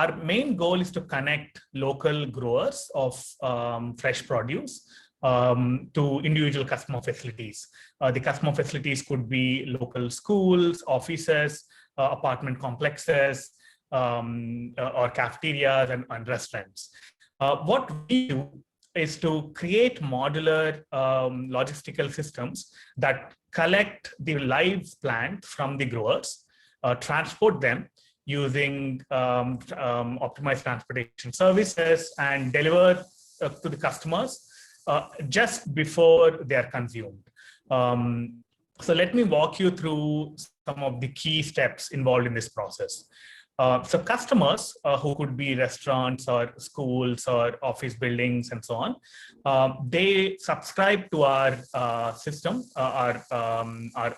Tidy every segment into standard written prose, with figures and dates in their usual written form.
our main goal is to connect local growers of fresh produce to individual customer facilities. The customer facilities could be local schools, offices, apartment complexes, or cafeterias and restaurants. What we do is to create modular logistical systems that collect the live plant from the growers, transport them using optimized transportation services, and deliver to the customers just before they are consumed. So let me walk you through some of the key steps involved in this process. So customers who could be restaurants or schools or office buildings and so on, they subscribe to our system, our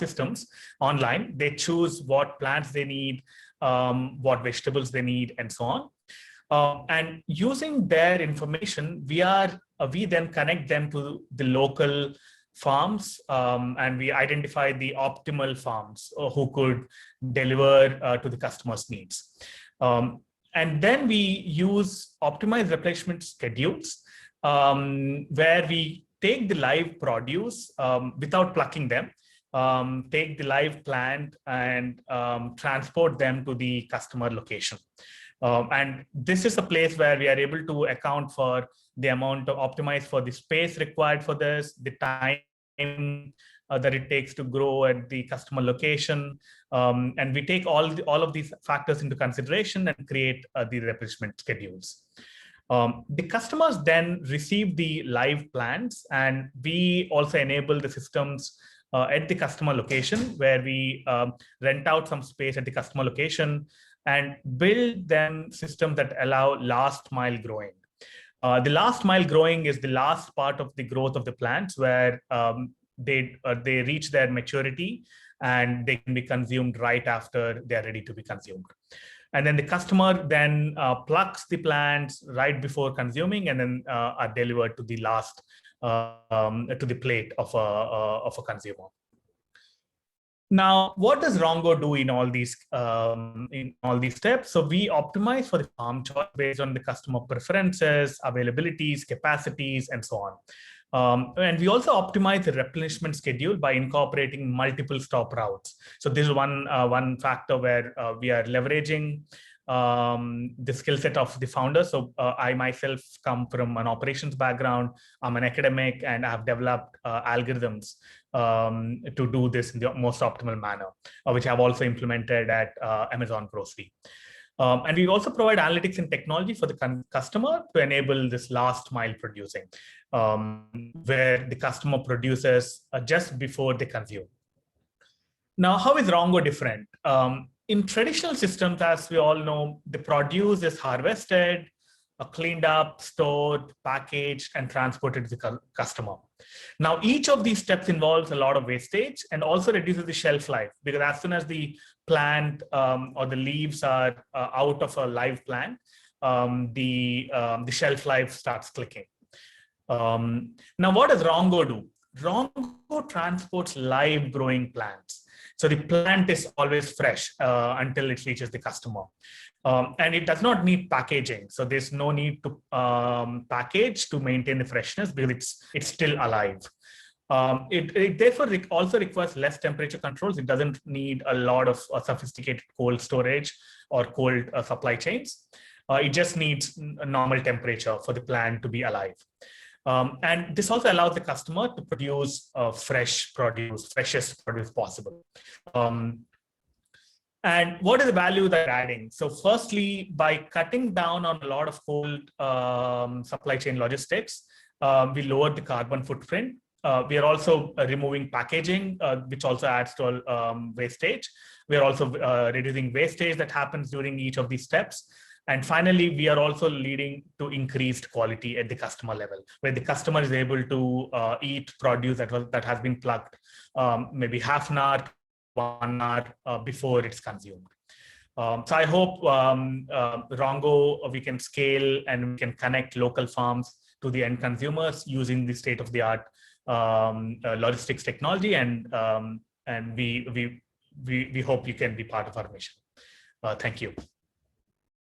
systems online. They choose what plants they need, what vegetables they need, and so on. And using their information, we then connect them to the local farms, and we identify the optimal farms who could deliver to the customer's needs. And then we use optimized replenishment schedules, where we take the live produce without plucking them, take the live plant and transport them to the customer location. And this is a place where we are able to account for the amount of optimize for the space required for this, the time that it takes to grow at the customer location. And we take all of these factors into consideration and create the replenishment schedules. The customers then receive the live plants, and we also enable the systems at the customer location, where we rent out some space at the customer location and build them systems that allow last mile growing. The last mile growing is the last part of the growth of the plants, where they reach their maturity and they can be consumed right after they're ready to be consumed. And then the customer then plucks the plants right before consuming, and then are delivered to the last to the plate of a consumer. Now, what does Rongo do in all these steps? So we optimize for the farm choice based on the customer preferences, availabilities, capacities, and so on. And we also optimize the replenishment schedule by incorporating multiple stop routes. So this is one factor where we are leveraging the skill set of the founder. So I myself come from an operations background. I'm an academic, and I have developed algorithms to do this in the most optimal manner, which I've also implemented at Amazon Grocery. And we also provide analytics and technology for the customer to enable this last mile producing, where the customer produces just before they consume. Now, how is Rongo different? In traditional systems, as we all know, the produce is harvested, cleaned up, stored, packaged, and transported to the customer. Now, each of these steps involves a lot of wastage and also reduces the shelf life, because as soon as the plant or the leaves are out of a live plant, the shelf life starts clicking. Now, what does Rongo do? Rongo transports live growing plants. So the plant is always fresh until it reaches the customer. And it does not need packaging. So there's no need to package to maintain the freshness, because it's still alive. It therefore also requires less temperature controls. It doesn't need a lot of sophisticated cold storage or cold supply chains. It just needs a normal temperature for the plant to be alive. And this also allows the customer to produce freshest produce possible. And what is the value that they're adding? So firstly, by cutting down on a lot of cold supply chain logistics, we lowered the carbon footprint. We are also removing packaging, which also adds to wastage. We are also reducing wastage that happens during each of these steps. And finally, we are also leading to increased quality at the customer level, where the customer is able to eat produce that has been plucked maybe half an hour, 1 hour before it's consumed. So I hope Rongo, we can scale and we can connect local farms to the end consumers using the state-of-the-art logistics technology, and we hope you can be part of our mission. Thank you.